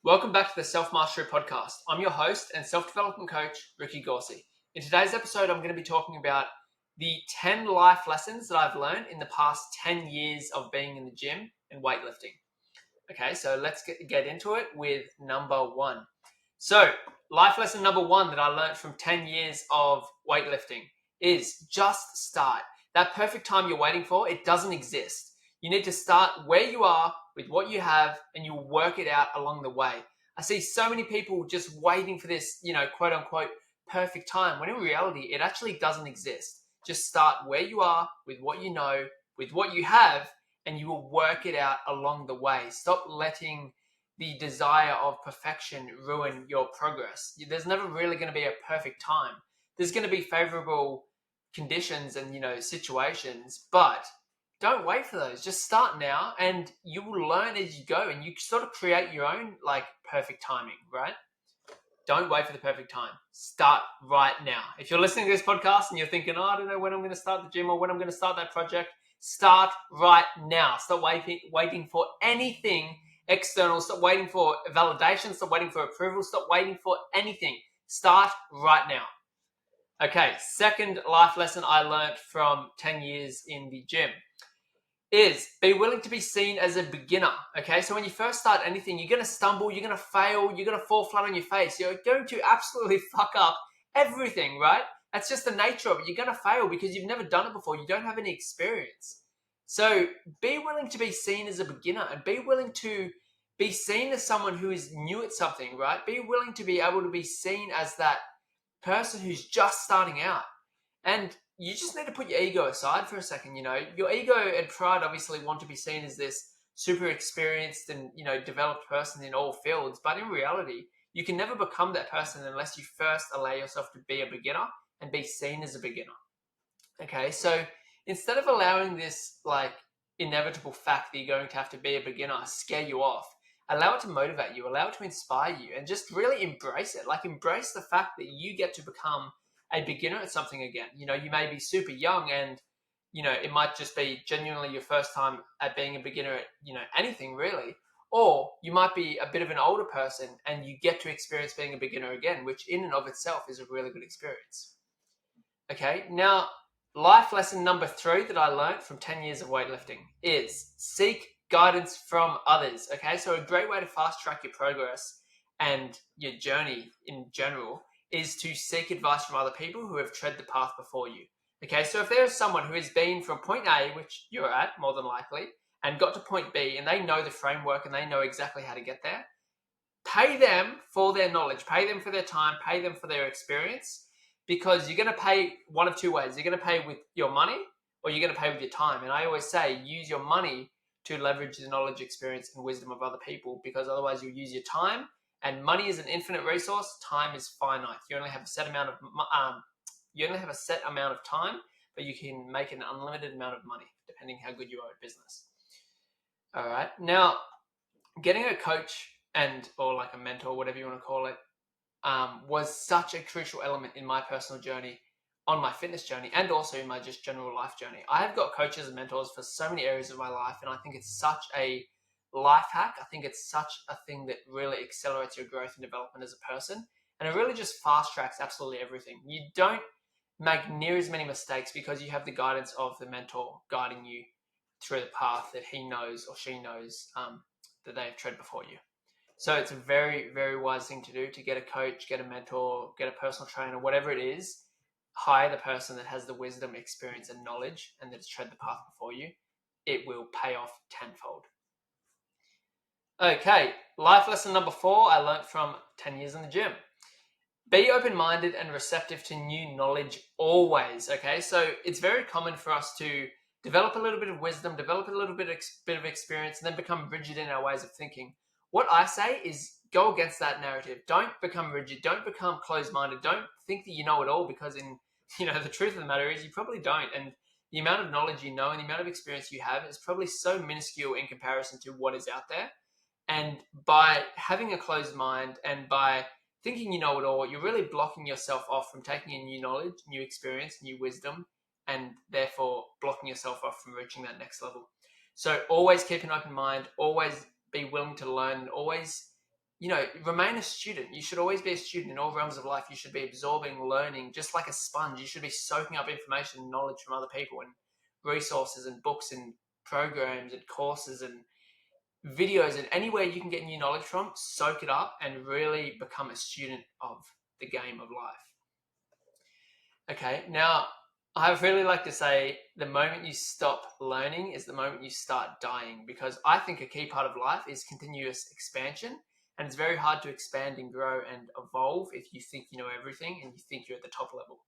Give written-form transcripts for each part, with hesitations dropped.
Welcome back to the Self Mastery Podcast. I'm your host and self development coach, Ricky Gorsey. In today's episode, I'm going to be talking about the 10 life lessons that I've learned in the past 10 years of being in the gym and weightlifting. Okay, so let's get into it with number one. So, life lesson number one that I learned from 10 years of weightlifting is just start. That perfect time you're waiting for, it doesn't exist. You need to start where you are with what you have and you'll work it out along the way. I see so many people just waiting for this, quote unquote, perfect time, when in reality, it actually doesn't exist. Just start where you are with what you know, with what you have, and you will work it out along the way. Stop letting the desire of perfection ruin your progress. There's never really going to be a perfect time. There's going to be favorable conditions and, situations, but don't wait for those. Just start now and you will learn as you go and you sort of create your own perfect timing, right? Don't wait for the perfect time. Start right now. If you're listening to this podcast and you're thinking, oh, I don't know when I'm going to start the gym or when I'm going to start that project, start right now. Stop waiting for anything external. Stop waiting for validation. Stop waiting for approval. Stop waiting for anything. Start right now. Okay, second life lesson I learned from 10 years in the gym is be willing to be seen as a beginner. Okay, so when you first start anything, you're going to stumble, you're going to fail, you're going to fall flat on your face. You're going to absolutely fuck up everything, right? That's just the nature of it. You're going to fail because you've never done it before. You don't have any experience. So be willing to be seen as a beginner and be willing to be seen as someone who is new at something, right? Be willing to be able to be seen as that person who's just starting out. And you just need to put your ego aside for a second. Your ego and pride obviously want to be seen as this super experienced and, developed person in all fields. But in reality, you can never become that person unless you first allow yourself to be a beginner and be seen as a beginner. Okay, so instead of allowing this inevitable fact that you're going to have to be a beginner scare you off, allow it to motivate you, allow it to inspire you, and just really embrace it. Embrace the fact that you get to become a beginner at something again. You may be super young and, it might just be genuinely your first time at being a beginner at, anything really. Or you might be a bit of an older person and you get to experience being a beginner again, which in and of itself is a really good experience. Okay, now life lesson number 3 that I learned from 10 years of weightlifting is seek guidance from others. Okay, so a great way to fast track your progress and your journey in general is to seek advice from other people who have tread the path before you. Okay, so if there's someone who has been from point A, which you're at more than likely, and got to point B and they know the framework and they know exactly how to get there, pay them for their knowledge, pay them for their time, pay them for their experience, because you're going to pay one of two ways. You're going to pay with your money or you're going to pay with your time. And I always say use your money to leverage the knowledge, experience, and wisdom of other people, because otherwise you'll use your time. And money is an infinite resource. Time is finite. You only have a set amount of time, but you can make an unlimited amount of money depending how good you are at business. All right. Now, getting a coach or a mentor, whatever you want to call it, was such a crucial element in my personal journey, on my fitness journey, and also in my just general life journey. I have got coaches and mentors for so many areas of my life, and I think it's such a life hack. I think it's such a thing that really accelerates your growth and development as a person, and it really just fast tracks absolutely everything. You don't make near as many mistakes because you have the guidance of the mentor guiding you through the path that he knows or she knows that they have tread before you. So it's a very, very wise thing to do, to get a coach, get a mentor, get a personal trainer, whatever it is. Hire the person that has the wisdom, experience, and knowledge and that has tread the path before you. It will pay off tenfold. Okay, life lesson number 4 I learned from 10 years in the gym. Be open-minded and receptive to new knowledge always, okay? So it's very common for us to develop a little bit of wisdom, develop a little bit of experience, and then become rigid in our ways of thinking. What I say is go against that narrative. Don't become rigid. Don't become closed-minded. Don't think that you know it all, because the truth of the matter is you probably don't. And the amount of knowledge you know and the amount of experience you have is probably so minuscule in comparison to what is out there. And by having a closed mind and by thinking you know it all, you're really blocking yourself off from taking in new knowledge, new experience, new wisdom, and therefore blocking yourself off from reaching that next level. So always keep an open mind, always be willing to learn, and always remain a student. You should always be a student in all realms of life. You should be absorbing, learning, just like a sponge. You should be soaking up information and knowledge from other people and resources and books and programs and courses and videos and anywhere you can get new knowledge from. Soak it up and really become a student of the game of life. Okay, now I really like to say the moment you stop learning is the moment you start dying, because I think a key part of life is continuous expansion, and it's very hard to expand and grow and evolve if you think you know everything and you think you're at the top level.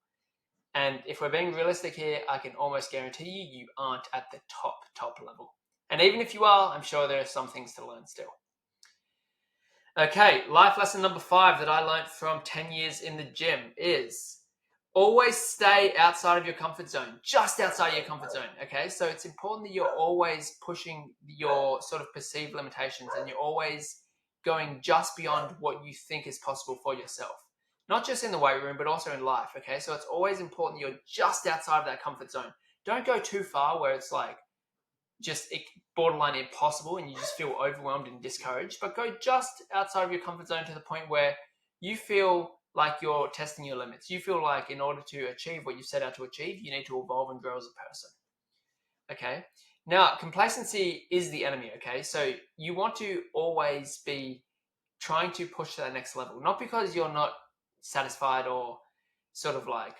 And if we're being realistic here, I can almost guarantee you aren't at the top level. And even if you are, I'm sure there are some things to learn still. Okay, life lesson number 5 that I learned from 10 years in the gym is always stay outside of your comfort zone, just outside your comfort zone. Okay, so it's important that you're always pushing your sort of perceived limitations and you're always going just beyond what you think is possible for yourself, not just in the weight room, but also in life. Okay, so it's always important you're just outside of that comfort zone. Don't go too far where it's like just borderline impossible and you just feel overwhelmed and discouraged, but go just outside of your comfort zone to the point where you feel like you're testing your limits. You feel like in order to achieve what you set out to achieve, you need to evolve and grow as a person. Okay. Now, complacency is the enemy. Okay. So you want to always be trying to push to that next level, not because you're not satisfied or sort of like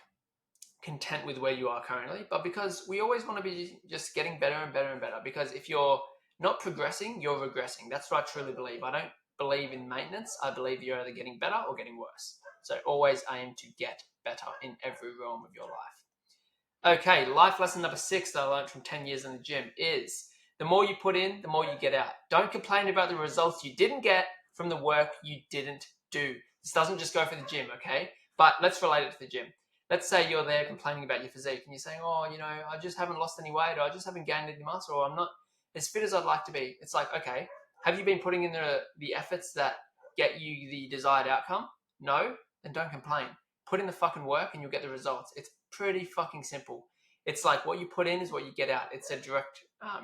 content with where you are currently, but because we always want to be just getting better and better and better. Because if you're not progressing, you're regressing. That's what I truly believe. I don't believe in maintenance. I believe you're either getting better or getting worse. So always aim to get better in every realm of your life. Okay, life lesson number 6 that I learned from 10 years in the gym is the more you put in, the more you get out. Don't complain about the results you didn't get from the work you didn't do. This doesn't just go for the gym, okay? But let's relate it to the gym. Let's say you're there complaining about your physique and you're saying, oh, I just haven't lost any weight, or I just haven't gained any muscle, or I'm not as fit as I'd like to be. It's like, okay, have you been putting in the efforts that get you the desired outcome? No? Then don't complain. Put in the fucking work and you'll get the results. It's pretty fucking simple. It's like what you put in is what you get out. It's a direct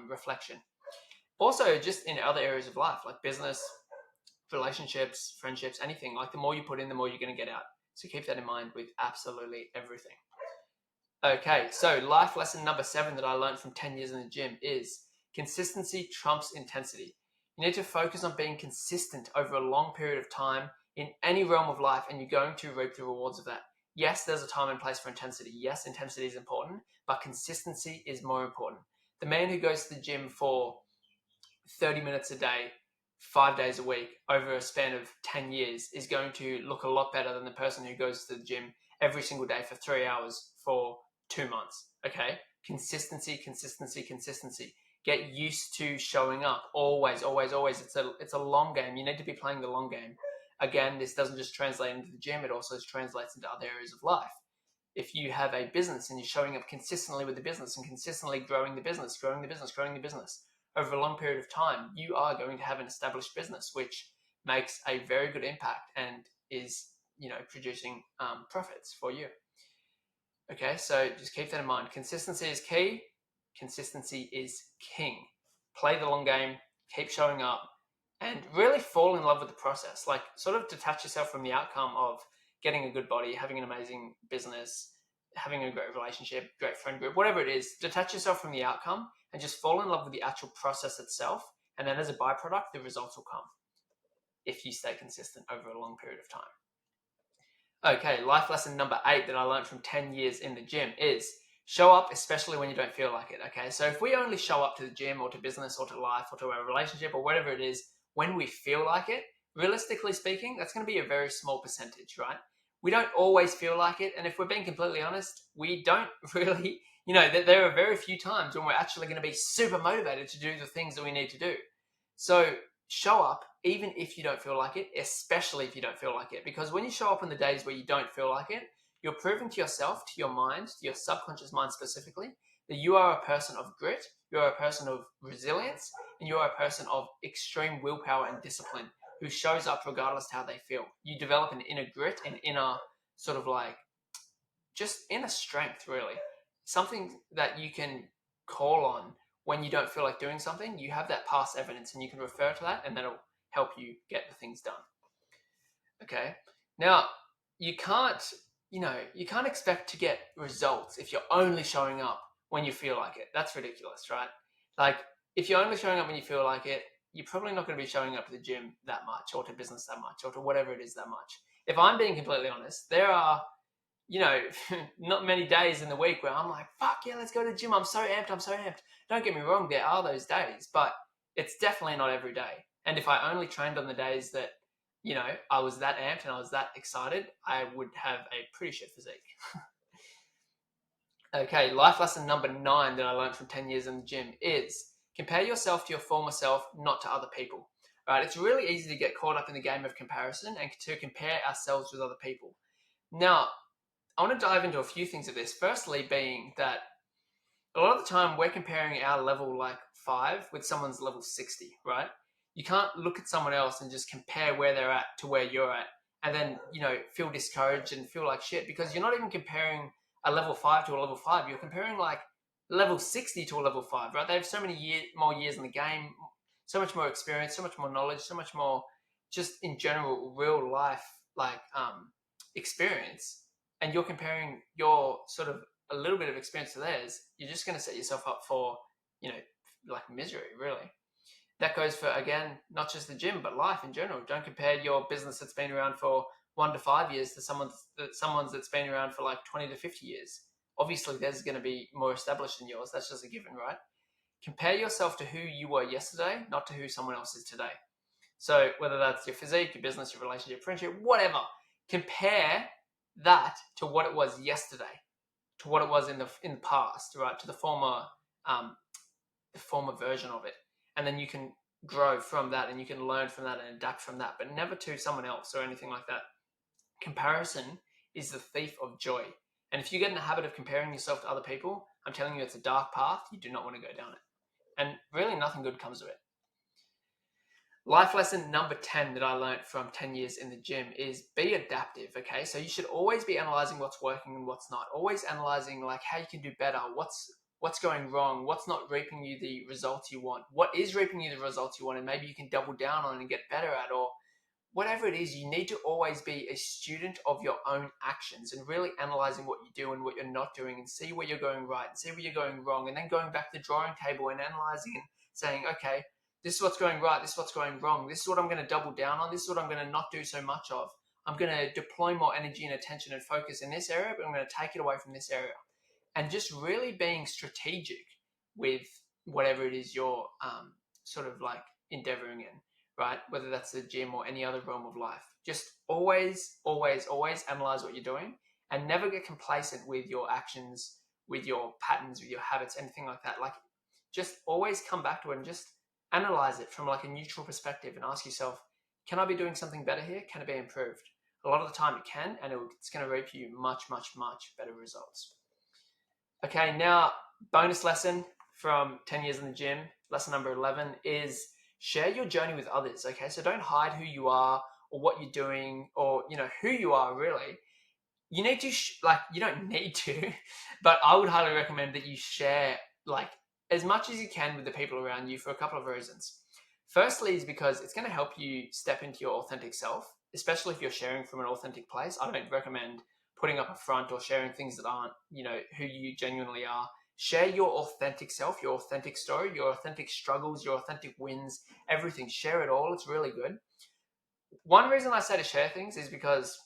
reflection. Also, just in other areas of life, like business, relationships, friendships, anything, like the more you put in, the more you're going to get out. So keep that in mind with absolutely everything. Okay, so life lesson number 7 that I learned from 10 years in the gym is consistency trumps intensity. You need to focus on being consistent over a long period of time in any realm of life, and you're going to reap the rewards of that. Yes, there's a time and place for intensity. Yes, intensity is important, but consistency is more important. The man who goes to the gym for 30 minutes a day, 5 days a week, over a span of 10 years is going to look a lot better than the person who goes to the gym every single day for 3 hours for 2 months. Okay? Consistency, consistency, consistency. Get used to showing up always, always, always. It's a long game. You need to be playing the long game. Again, this doesn't just translate into the gym, it also translates into other areas of life. If you have a business and you're showing up consistently with the business and consistently growing the business, growing the business, growing the business over a long period of time, you are going to have an established business, which makes a very good impact and is, producing profits for you. Okay, so just keep that in mind. Consistency is key. Consistency is king. Play the long game, keep showing up, and really fall in love with the process. Like, sort of detach yourself from the outcome of getting a good body, having an amazing business, having a great relationship, great friend group, whatever it is. Detach yourself from the outcome and just fall in love with the actual process itself. And then as a byproduct, the results will come if you stay consistent over a long period of time. Okay, life lesson number 8 that I learned from 10 years in the gym is show up, especially when you don't feel like it. Okay, so if we only show up to the gym or to business or to life or to a relationship or whatever it is when we feel like it, realistically speaking, that's going to be a very small percentage, right? We don't always feel like it. And if we're being completely honest, we don't really, there are very few times when we're actually going to be super motivated to do the things that we need to do. So show up even if you don't feel like it, especially if you don't feel like it. Because when you show up on the days where you don't feel like it, you're proving to yourself, to your mind, to your subconscious mind specifically, that you are a person of grit, you are a person of resilience, and you are a person of extreme willpower and discipline who shows up regardless of how they feel. You develop an inner grit, an inner sort of like just inner strength, really. Something that you can call on when you don't feel like doing something. You have that past evidence and you can refer to that, and that'll help you get the things done. Okay. Now, you can't, you can't expect to get results if you're only showing up when you feel like it. That's ridiculous, right? Like, if you're only showing up when you feel like it, you're probably not going to be showing up to the gym that much, or to business that much, or to whatever it is that much. If I'm being completely honest, there are, you know, not many days in the week where I'm like, fuck yeah, let's go to the gym. I'm so amped. I'm so amped. Don't get me wrong, there are those days, but it's definitely not every day. And if I only trained on the days that, I was that amped and I was that excited, I would have a pretty shit physique. Okay, life lesson number 9 that I learned from 10 years in the gym is compare yourself to your former self, not to other people. Right? It's really easy to get caught up in the game of comparison and to compare ourselves with other people. Now, I want to dive into a few things of this. Firstly, being that a lot of the time we're comparing our level like 5 with someone's level 60, right? You can't look at someone else and just compare where they're at to where you're at and then, feel discouraged and feel like shit because you're not even comparing a level 5 to a level 5. You're comparing like level 60 to a level 5, right? They have so many more years in the game, so much more experience, so much more knowledge, so much more just in general real life like experience, and you're comparing your sort of a little bit of experience to theirs, you're just going to set yourself up for, you know, like misery, really. That goes for, again, not just the gym, but life in general. Don't compare your business that's been around for 1 to 5 years to someone's that's been around for like 20 to 50 years. Obviously, theirs is going to be more established than yours. That's just a given, right? Compare yourself to who you were yesterday, not to who someone else is today. So whether that's your physique, your business, your relationship, friendship, whatever, compare that to what it was yesterday, to what it was in the past, right? To um, the former version of it, and then you can grow from that, and you can learn from that and adapt from that, but never to someone else or anything like that. Comparison is the thief of joy, and if you get in the habit of comparing yourself to other people, I'm telling you, it's a dark path. You do not want to go down it, and really nothing good comes of it. Life lesson number 10 that I learned from 10 years in the gym is be adaptive, okay? So you should always be analyzing what's working and what's not. Always analyzing like how you can do better, what's going wrong, what's not reaping you the results you want, what is reaping you the results you want, and maybe you can double down on and get better at, or whatever it is. You need to always be a student of your own actions and really analyzing what you do and what you're not doing, and see where you're going right and see where you're going wrong, and then going back to the drawing table and analyzing and saying, okay, this is what's going right, this is what's going wrong, this is what I'm going to double down on, this is what I'm going to not do so much of. I'm going to deploy more energy and attention and focus in this area, but I'm going to take it away from this area. And just really being strategic with whatever it is you're sort of like endeavoring in, right? Whether that's the gym or any other realm of life. Just always, always, always analyze what you're doing and never get complacent with your actions, with your patterns, with your habits, anything like that. Like, just always come back to it and just analyze it from like a neutral perspective and ask yourself, can I be doing something better here? Can it be improved? A lot of the time it can, and it's going to reap you much, much, much better results. Okay, now bonus lesson from 10 years in the gym. Lesson number 11 is share your journey with others. Okay, so don't hide who you are or what you're doing, or who you are really. You need to you don't need to, but I would highly recommend that you share like as much as you can with the people around you for a couple of reasons. Firstly is because it's going to help you step into your authentic self, especially if you're sharing from an authentic place. I don't recommend putting up a front or sharing things that aren't, who you genuinely are. Share your authentic self, your authentic story, your authentic struggles, your authentic wins, everything. Share it all. It's really good. One reason I say to share things is because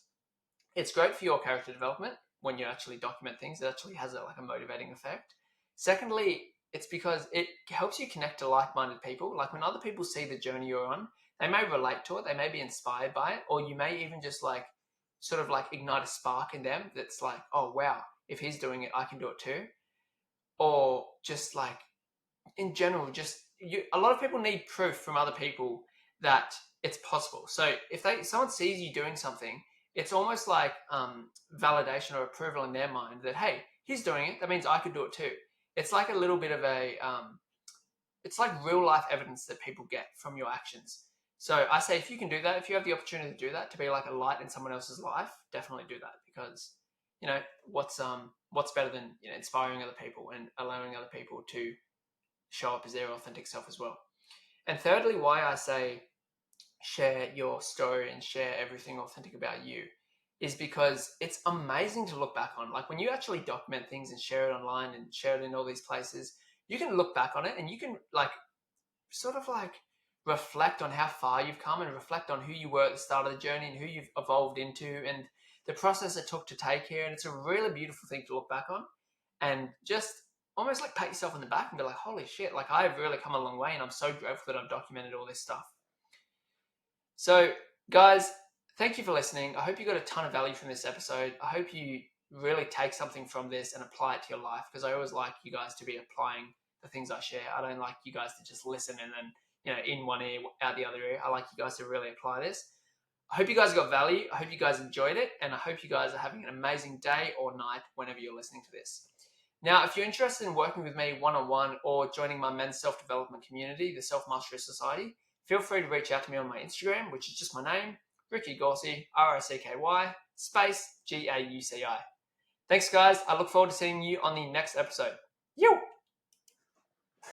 it's great for your character development. When you actually document things, it actually has a motivating effect. Secondly, it's because it helps you connect to like-minded people. Like, when other people see the journey you're on, they may relate to it, they may be inspired by it, or you may even just sort of ignite a spark in them that's like, oh wow, if he's doing it, I can do it too. Or just in general, a lot of people need proof from other people that it's possible. So if someone sees you doing something, it's almost like validation or approval in their mind that, hey, he's doing it, that means I could do it too. It's like a little bit of it's like real life evidence that people get from your actions. So I say, if you can do that, if you have the opportunity to do that, to be like a light in someone else's life, definitely do that, because what's better than inspiring other people and allowing other people to show up as their authentic self as well. And thirdly, why I say share your story and share everything authentic about you is because it's amazing to look back on. Like when you actually document things and share it online and share it in all these places, you can look back on it and you can like sort of like reflect on how far you've come and reflect on who you were at the start of the journey and who you've evolved into and the process it took to take here. And it's a really beautiful thing to look back on and just almost like pat yourself on the back and be like, holy shit, like I've really come a long way and I'm so grateful that I've documented all this stuff. So, guys, thank you for listening. I hope you got a ton of value from this episode. I hope you really take something from this and apply it to your life because I always like you guys to be applying the things I share. I don't like you guys to just listen and then, in one ear, out the other ear. I like you guys to really apply this. I hope you guys got value. I hope you guys enjoyed it. And I hope you guys are having an amazing day or night whenever you're listening to this. Now, if you're interested in working with me one-on-one or joining my men's self-development community, the Self Mastery Society, feel free to reach out to me on my Instagram, which is just my name, Ricky Gauci, RICKY, space GAUCI. Thanks, guys. I look forward to seeing you on the next episode. Yo!